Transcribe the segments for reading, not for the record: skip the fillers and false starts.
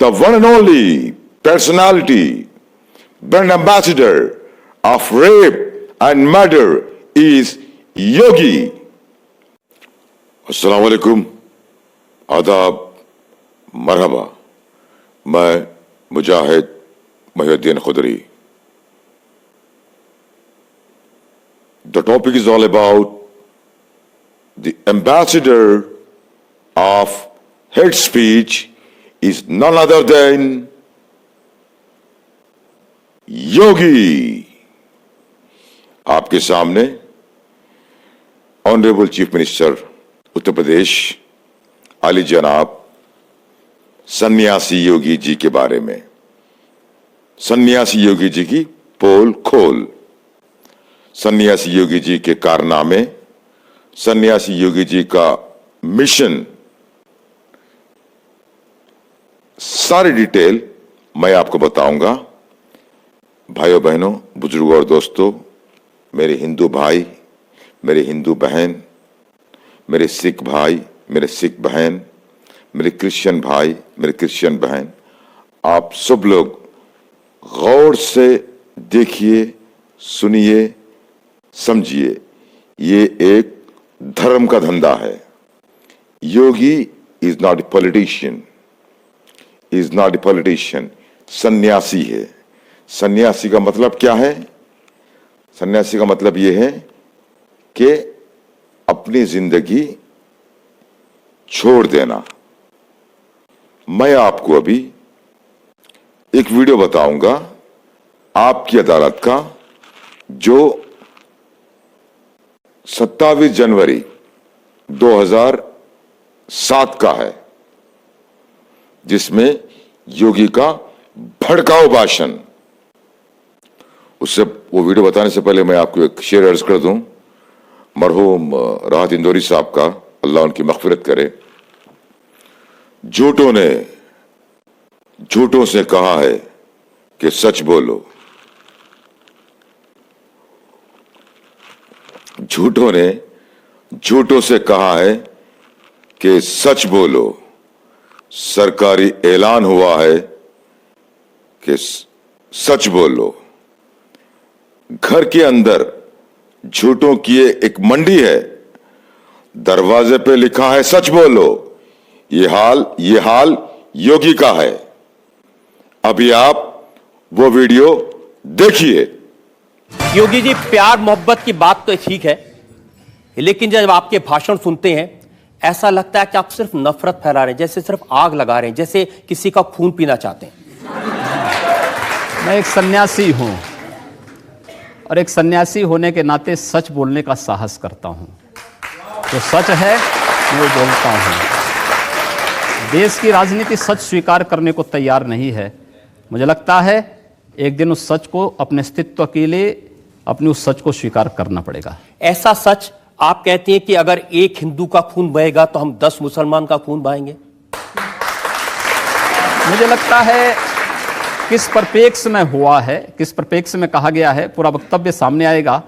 the one and only personality, brand ambassador of rape and murder is Yogi. अस्सलाम वालेकुम, आदाब, मरहबा। मैं मुजाहिद महिउद्दीन खुदरी। The topic is all about the ambassador of hate speech is none other than योगी। आपके सामने honourable chief minister Uttar Pradesh आली जनाब सन्यासी योगी जी के बारे में। सन्यासी योगी जी की पोल खोल, सन्यासी योगी जी के कारनामे, सन्यासी योगी जी का मिशन, सारी डिटेल मैं आपको बताऊंगा। भाइयों बहनों, बुजुर्गों और दोस्तों, मेरे हिंदू भाई, मेरे हिंदू बहन, मेरे सिख भाई, मेरे सिख बहन, मेरे क्रिश्चियन भाई, मेरे क्रिश्चियन बहन, आप सब लोग गौर से देखिए, सुनिए, समझिए। ये एक धर्म का धंधा है। Yogi is not a politician, is not a politician, सन्यासी है। सन्यासी का मतलब क्या है? सन्यासी का मतलब यह है कि अपनी जिंदगी छोड़ देना। मैं आपको अभी एक वीडियो बताऊंगा आपकी अदालत का, जो 27 जनवरी 2007 का है, जिसमें योगी का भड़काऊ भाषण। उससे वो वीडियो बताने से पहले मैं आपको एक शेर अर्ज कर दूं। मरहूम राहत इंदौरी साहब का, अल्लाह उनकी मग़फ़िरत करे, झूठों से कहा है कि सच बोलो। झूठों से कहा है कि सच बोलो। सरकारी ऐलान हुआ है कि सच बोलो। घर के अंदर झूठों की एक मंडी है, दरवाजे पे लिखा है सच बोलो। ये हाल योगी का है। अभी आप वो वीडियो देखिए। योगी जी, प्यार मोहब्बत की बात तो ठीक है, लेकिन जब आपके भाषण सुनते हैं ऐसा लगता है कि आप सिर्फ नफरत फैला रहे हैं, जैसे सिर्फ आग लगा रहे हैं, जैसे किसी का खून पीना चाहते हैं। मैं एक सन्यासी हूं और एक सन्यासी होने के नाते सच बोलने का साहस करता हूं। जो सच है मैं वो बोलता हूं। देश की राजनीति सच स्वीकार करने को तैयार नहीं है। मुझे लगता है एक दिन उस सच को, अपने अस्तित्व के लिए अपनी उस सच को स्वीकार करना पड़ेगा। ऐसा सच आप कहते हैं कि अगर एक हिंदू का खून बहेगा तो हम 10 मुसलमान का खून बहाएंगे। मुझे लगता है किस परिप्रेक्ष्य में हुआ है, किस परिप्रेक्ष्य में कहा गया है, पूरा वक्तव्य सामने आएगा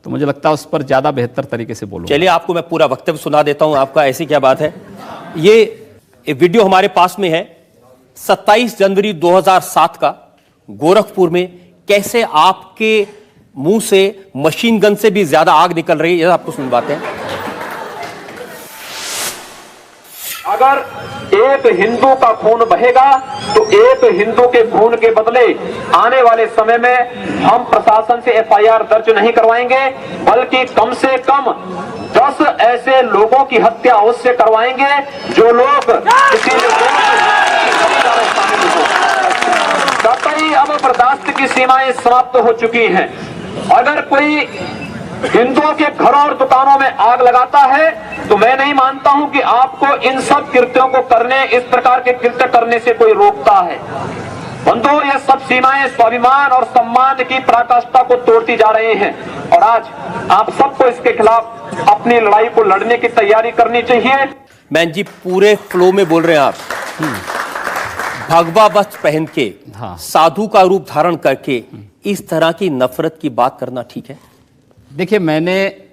तो मुझे लगता है उस पर ज्यादा बेहतर तरीके से बोलूंगा। चलिए, आपको मैं पूरा वक्तव्य सुना देता हूं आपका। ऐसी क्या बात है। ये वीडियो हमारे पास में है, 27 जनवरी 2007 का, गोरखपुर में कैसे आपके मुंह से मशीन गन से भी ज्यादा आग निकल रही है, ये आपको सुनवाते हैं। अगर एक हिंदू का खून बहेगा तो एक हिंदू के खून के बदले आने वाले समय में हम प्रशासन से एफआईआर दर्ज नहीं करवाएंगे, बल्कि कम से कम 10 ऐसे लोगों की हत्या उससे करवाएंगे जो लोग किसी कतई अब बर्दाश्त की सीमाएं समाप्त हो चुकी हैं। अगर कोई हिंदुओं के घरों और दुकानों में आग लगाता है तो मैं नहीं मानता हूं कि आपको इन सब कृत्यों को करने, इस प्रकार के कृत्य करने से कोई रोकता है। बंधुओं, ये सब सीमाएं स्वाभिमान और सम्मान की पराकाष्ठा को तोड़ती जा रही हैं और आज आप सबको इसके खिलाफ अपनी लड़ाई को लड़ने की तैयारी करनी चाहिए। मैन जी, पूरे फ्लो में बोल रहे हैं आप। भगवा वस्त्र पहन के, हाँ, साधु का रूप धारण करके इस तरह की नफरत की बात करना ठीक है? देखिए, मैंने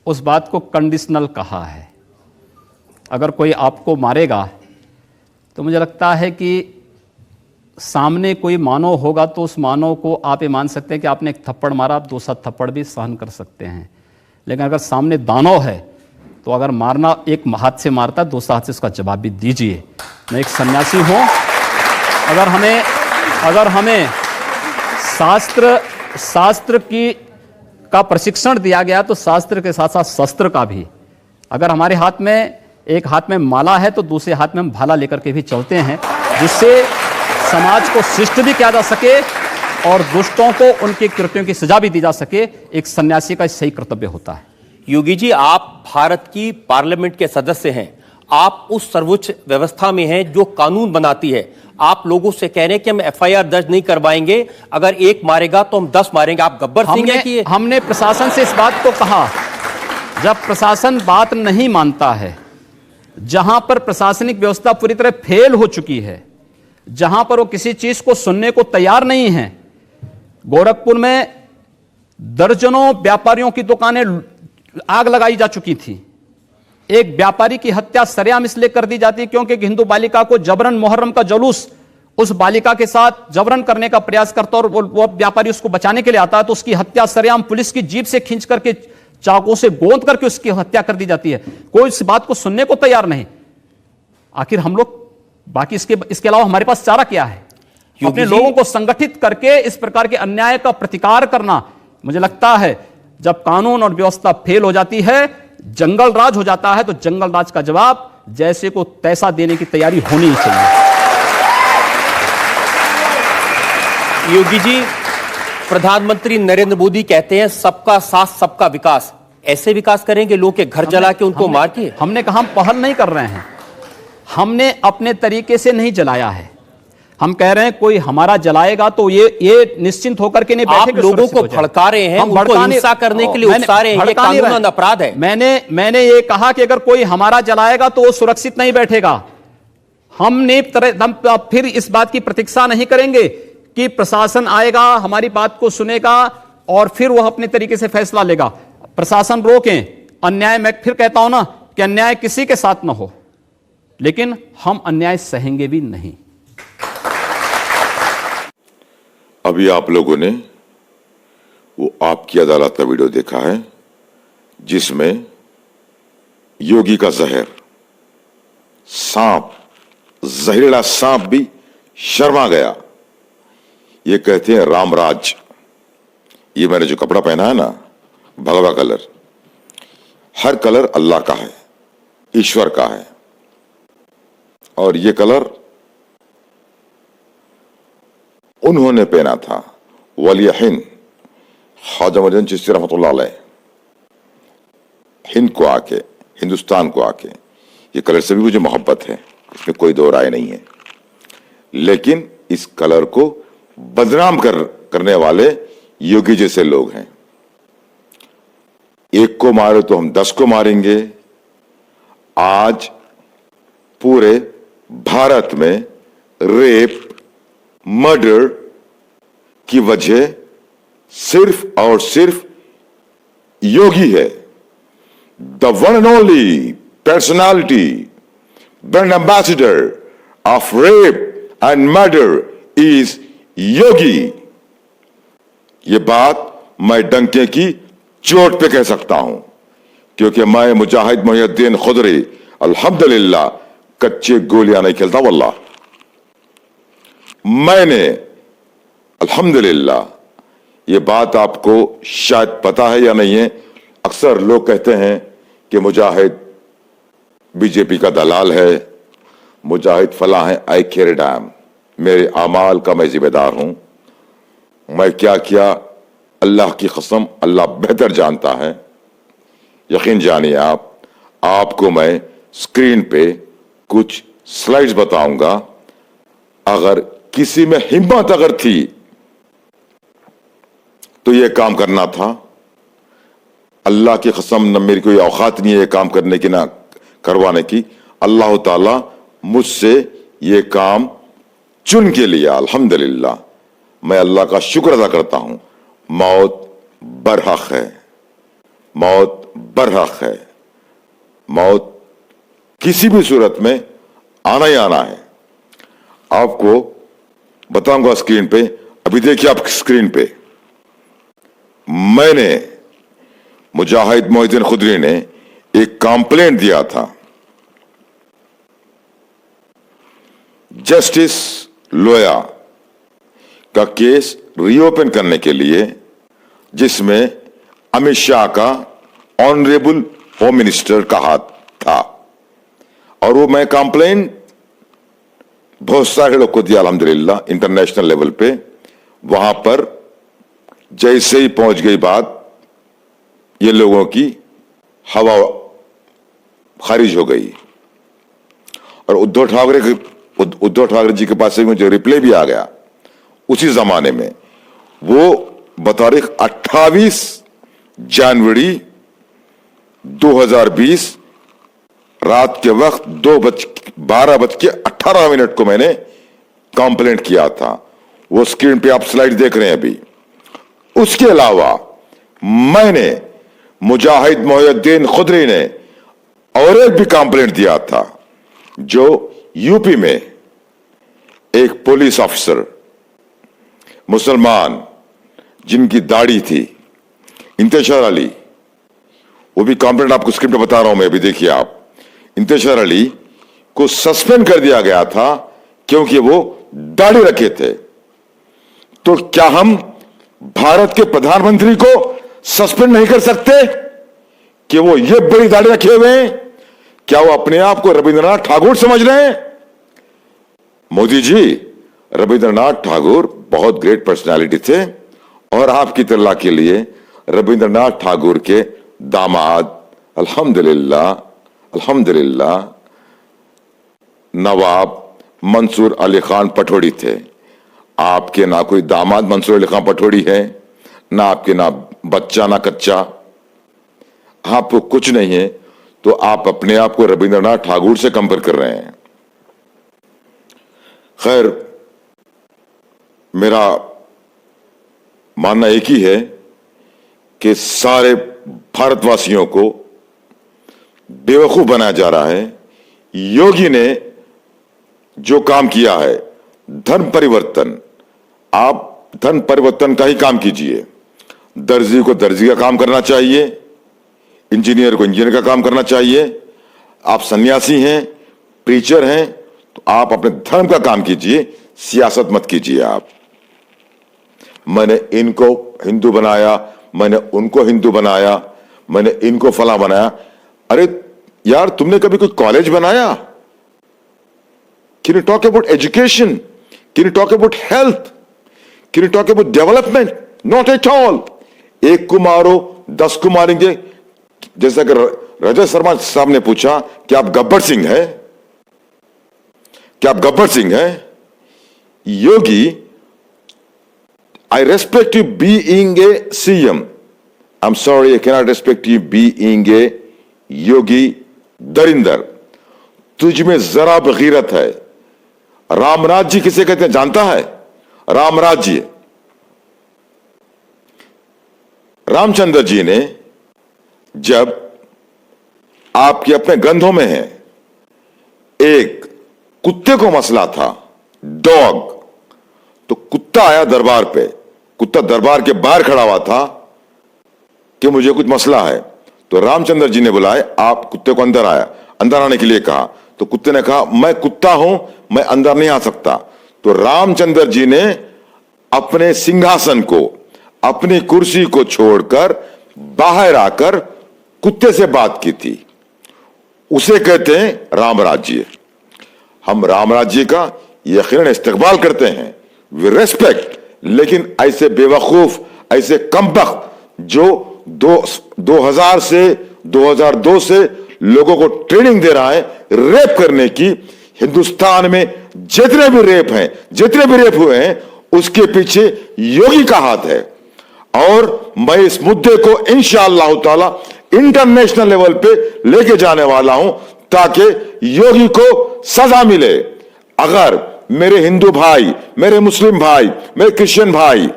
उस बात को कंडीशनल कहा है। अगर कोई आपको मारेगा तो मुझे लगता है कि सामने कोई मानव होगा तो उस मानव को आप ये मान सकते हैं कि आपने एक थप्पड़ मारा, आप दूसरा थप्पड़ भी सहन कर सकते हैं। लेकिन अगर सामने दानव है तो अगर मारना एक हाथ से मारता है, दूसरा हाथ से उसका जवाब भी दीजिए। मैं एक सन्यासी हूं। अगर हमें शास्त्र का प्रशिक्षण दिया गया तो शास्त्र के साथ साथ शस्त्र का भी। अगर हमारे हाथ में एक हाथ में माला है तो दूसरे हाथ में हम भाला लेकर के भी चलते हैं, जिससे समाज को शिष्ट भी किया जा सके और दुष्टों को उनके कृत्यों की सजा भी दी जा सके। एक सन्यासी का सही कर्तव्य होता है। योगी जी, आप भारत की पार्लियामेंट के सदस्य हैं, आप उस सर्वोच्च व्यवस्था में हैं जो कानून बनाती है। आप लोगों से कह रहे हैं कि हम एफआईआर दर्ज नहीं करवाएंगे, अगर एक मारेगा तो हम 10 मारेंगे। आप गब्बर सिंह हैं कि हमने प्रशासन से इस बात को कहा, जब प्रशासन बात नहीं मानता है, जहां पर प्रशासनिक व्यवस्था पूरी तरह फेल हो चुकी है, जहां पर वो किसी चीज को सुनने को तैयार नहीं है। गोरखपुर में दर्जनों व्यापारियों की दुकानें आग लगाई जा चुकी थी। एक व्यापारी की हत्या सरेआम इसलिए कर दी जाती क्योंकि एक हिंदू बालिका को जबरन मुहर्रम का जुलूस उस बालिका के साथ जबरन करने का प्रयास करता और वो व्यापारी उसको बचाने के लिए आता है, तो उसकी हत्या सरेआम पुलिस की जीप से खींच करके चाकू से गोंद करके उसकी हत्या कर दी जाती है। कोई इस बात को सुनने को तैयार नहीं। आखिर हम लोग बाकी इसके अलावा हमारे पास चारा क्या है? अपने लोगों को संगठित करके इस प्रकार के अन्याय का प्रतिकार करना। मुझे लगता है जब कानून और व्यवस्था फेल हो जाती है, जंगल राज हो जाता है, तो जंगल राज का जवाब जैसे को तैसा देने की तैयारी होनी ही चाहिए। योगी जी, प्रधानमंत्री नरेंद्र मोदी कहते हैं सबका साथ सबका विकास। ऐसे विकास करेंगे लोग के घर जला के उनको मार के? हमने कहा हम पहल नहीं कर रहे हैं, हमने अपने तरीके से नहीं जलाया है। हम कह रहे हैं कोई हमारा जलाएगा तो ये निश्चिंत होकर के नहीं बैठेंगे। आप लोगों को भड़का रहे हैं, उनको हिंसा करने के लिए उकसा रहे हैं, ये कानूनन अपराध है। मैंने ये कहा कि अगर कोई हमारा जलाएगा तो वो सुरक्षित नहीं बैठेगा। हम फिर इस बात की प्रतीक्षा नहीं करेंगे कि प्रशासन आएगा, हमारी बात को सुनेगा और फिर वह अपने तरीके से फैसला लेगा। प्रशासन रोकें अन्याय। मैं फिर कहता हूं ना कि अन्याय किसी के साथ ना हो, लेकिन हम अन्याय सहेंगे भी नहीं। अभी आप लोगों ने वो आपकी अदालत का वीडियो देखा है जिसमें योगी का जहर, सांप, जहरीला सांप भी शर्मा गया। ये कहते हैं रामराज। ये मैंने जो कपड़ा पहना है ना, भगवा कलर, हर कलर अल्लाह का है, ईश्वर का है। और ये कलर उन्होंने पहना था, वली हिंद ख्वाजा मुईनुद्दीन चिश्ती रहमतुल्लाह अलैह, हिंद को आके, हिंदुस्तान को आके। ये कलर से भी मुझे मोहब्बत है, इसमें कोई दो राय नहीं है। लेकिन इस कलर को बदनाम करने वाले योगी जैसे लोग हैं। एक को मारे तो हम 10 को मारेंगे। आज पूरे भारत में रेप, मर्डर की वजह सिर्फ और सिर्फ योगी है। The one and only personality, brand ambassador of rape and murder is Yogi. ये बात मैं डंके की चोट पे कह सकता हूं, क्योंकि मैं मुजाहिद मोहिउद्दीन खुदरी अल्हम्दुलिल्लाह कच्चे गोलियां नहीं खेलता। वल्लाह मैंने अल्हम्दुलिल्लाह, ये बात आपको शायद पता है या नहीं है, अक्सर लोग कहते हैं कि मुजाहिद बीजेपी का दलाल है, मुजाहिद फला है। आई केयर डैम, मेरे अमाल का मैं जिम्मेदार हूं। मैं क्या किया, अल्लाह की कसम, अल्लाह बेहतर जानता है। यकीन जानिए आपको मैं स्क्रीन पे कुछ स्लाइड्स बताऊंगा। अगर किसी में हिम्मत अगर थी तो यह काम करना था। अल्लाह की कसम, न मेरी कोई औकात नहीं है ये काम करने की, ना करवाने की। अल्लाह ताला मुझसे ये काम चुन के लिया। अल्हम्दुलिल्लाह, मैं अल्लाह का शुक्र अदा करता हूं। मौत बरहक है, मौत बरहक है। मौत किसी भी सूरत में आना ही आना है। आपको बताऊंगा स्क्रीन पे। अभी देखिए आप स्क्रीन पे, मैंने मुजाहिद मोहिउद्दीन खुदरी ने एक कंप्लेंट दिया था जस्टिस लोया का केस रीओपन करने के लिए, जिसमें अमित शाह का ऑनरेबल होम मिनिस्टर का हाथ था। और वो मैं कंप्लेंट बहुत सारे लोग को दिया अल्हम्दुलिल्लाह इंटरनेशनल लेवल पे। वहां पर जैसे ही पहुंच गई बात, ये लोगों की हवा खारिज हो गई और उद्धव ठाकरे जी के पास से मुझे रिप्लाई भी आ गया उसी जमाने में। वो बतारीख 28 जनवरी 2020 रात के वक्त 12:18 को मैंने कंप्लेंट किया था। वो स्क्रीन पे आप स्लाइड देख रहे हैं अभी। उसके अलावा मैंने मुजाहिद मोहिउद्दीन खुदरी ने और एक भी कंप्लेंट दिया था, जो यूपी में एक पुलिस ऑफिसर मुसलमान जिनकी दाढ़ी थी, इंतशार अली, वो भी कंप्लेंट आपको स्क्रीन पे बता रहा हूं मैं, अभी देखिए आप। इंतशार अली को सस्पेंड कर दिया गया था क्योंकि वो दाढ़ी रखे थे। तो क्या हम भारत के प्रधानमंत्री को सस्पेंड नहीं कर सकते कि वो ये बड़ी दाढ़ी रखे हुए हैं? क्या वो अपने आप को रविंद्रनाथ ठाकुर समझ रहे हैं? मोदी जी, रविंद्रनाथ ठाकुर बहुत ग्रेट पर्सनालिटी थे और आपकी तरह के लिए रविंद्रनाथ ठाकुर के दामाद अल्हम्दुलिल्लाह नवाब मंसूर अली खान पटौड़ी थे। आपके ना कोई दामाद मंसूर अली खान पटौड़ी है, ना आपके ना बच्चा ना कच्चा, आपको कुछ नहीं है। तो आप अपने आप को रविंद्रनाथ ठाकुर से कंपेयर कर रहे हैं। खैर, मेरा मानना एक ही है कि सारे भारतवासियों को बेवकूफ बनाया जा रहा है। योगी ने जो काम किया है धर्म परिवर्तन, आप धर्म परिवर्तन का ही काम कीजिए। दर्जी को दर्जी का काम करना चाहिए, इंजीनियर को इंजीनियर का काम करना चाहिए। आप सन्यासी हैं, प्रीचर हैं, तो आप अपने धर्म का काम कीजिए, सियासत मत कीजिए। आप मैंने इनको हिंदू बनाया, मैंने उनको हिंदू बनाया, मैंने इनको फला बनाया। अरे यार, तुमने कभी कोई कॉलेज बनाया? Can you talk about education? Can you talk about health? Can you talk about development? Not at all. एक को मारो 10 को मारेंगे। जैसा कि रजत शर्मा साहब ने पूछा कि आप गब्बर सिंह है, क्या आप गब्बर सिंह है? योगी, I respect you being a CM. I'm sorry, I cannot respect you being a योगी दरिंदर। तुझ में जरा बगीरत है। रामराज्य किसे कहते हैं जानता है? रामराज्य रामचंद्र जी ने, जब आपके अपने ग्रंथों में है, एक कुत्ते को मसला था, डॉग, तो कुत्ता आया दरबार पे। कुत्ता दरबार के बाहर खड़ा हुआ था कि मुझे कुछ मसला है। तो रामचंद्र जी ने बुलाए, आप कुत्ते को अंदर आया, अंदर आने के लिए कहा। तो कुत्ते ने कहा, मैं कुत्ता हूं, मैं अंदर नहीं आ सकता। तो रामचंद्र जी ने अपने सिंहासन को, अपनी कुर्सी को छोड़कर बाहर आकर कुत्ते से बात की थी। उसे कहते हैं रामराज्य। हम रामराज्य का यकीनन इस्तकबाल करते हैं, वी रेस्पेक्ट। लेकिन ऐसे बेवकूफ, ऐसे कमबख्त जो 2000 से 2002 से लोगों को ट्रेनिंग दे रहा है रेप करने की, हिंदुस्तान में जितने भी रेप हैं, जितने भी रेप हुए हैं, उसके पीछे योगी का हाथ है। और मैं इस मुद्दे को इंशाअल्लाह ताला इंटरनेशनल लेवल पे लेके जाने वाला हूं ताकि योगी को सजा मिले। अगर मेरे हिंदू भाई, मेरे मुस्लिम भाई, मेरे क्रिश्चियन भाई,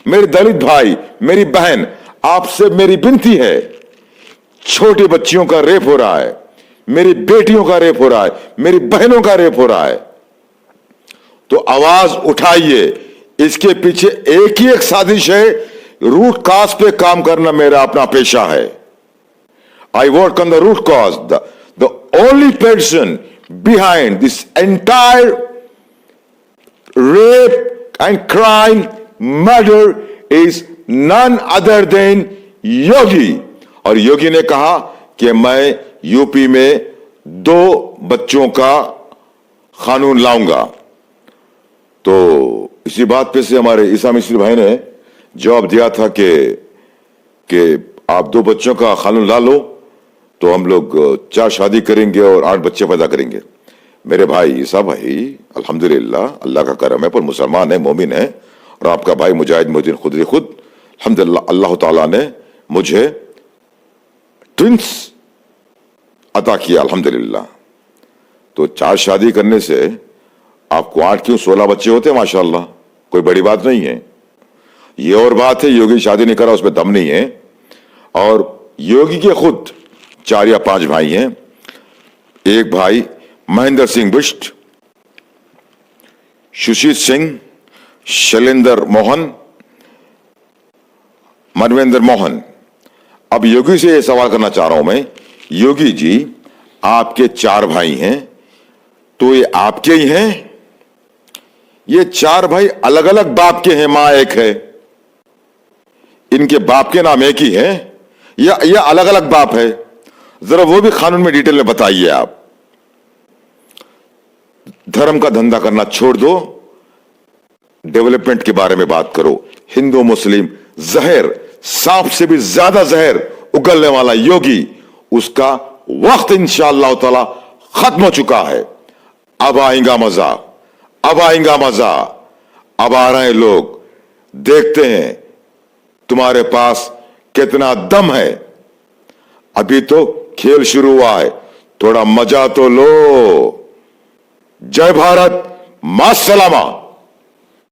मेरे दलित भाई, मेरी बहन, आपसे मेरी विनती है, छोटी बच्चियों का रेप हो रहा है, मेरी बेटियों का रेप हो रहा है, मेरी बहनों का रेप हो रहा है, तो आवाज उठाइए। इसके पीछे एक ही एक साजिश है, रूट कॉज पे काम करना मेरा अपना पेशा है। I work on the root cause. The only person behind this entire rape and crime murder is none other than Yogi. और योगी ने कहा कि मैं यूपी में 2 बच्चों का कानून लाऊंगा। तो इसी बात पे से हमारे ईसा मिस्त्री भाई ने जवाब दिया था कि आप 2 बच्चों का कानून ला लो तो हम लोग 4 शादी करेंगे और 8 बच्चे पैदा करेंगे। मेरे भाई ईसा भाई अल्हम्दुलिल्लाह अल्लाह का करम है, पर मुसलमान है, मोमिन है, और आपका भाई मुजाहिद मोहद्दीन खुद अल्हम्दुलिल्लाह अल्लाह ताला ने मुझे ट्विंस अता किया अल्हम्दुलिल्लाह। तो 4 शादी करने से आपको 8 क्यों 16 बच्चे होते हैं माशाल्लाह, कोई बड़ी बात नहीं है। ये और बात है योगी शादी नहीं करा उसमें दम नहीं है। और योगी के खुद 4 या 5 भाई हैं। एक भाई महेंद्र सिंह बिष्ट, सुशील सिंह, शैलेंद्र मोहन, मनवेंद्र मोहन। अब योगी से यह सवाल करना चाह रहा हूं मैं, योगी जी आपके 4 भाई हैं तो ये आपके ही हैं? ये 4 भाई अलग अलग बाप के हैं, मां एक है, इनके बाप के नाम एक ही है या अलग अलग बाप है? जरा वो भी कानून में डिटेल में बताइए आप। धर्म का धंधा करना छोड़ दो, डेवलपमेंट के बारे में बात करो। हिंदू मुस्लिम जहर, सांप से भी ज्यादा जहर उगलने वाला योगी, उसका वक्त इंशाअल्लाह ताला खत्म हो चुका है। अब आएगा मजा, अब आएगा मजा। अब आ रहे हैं लोग, देखते हैं तुम्हारे पास कितना दम है। अभी तो खेल शुरू हुआ है, थोड़ा मजा तो लो। जय भारत, मां सलामा।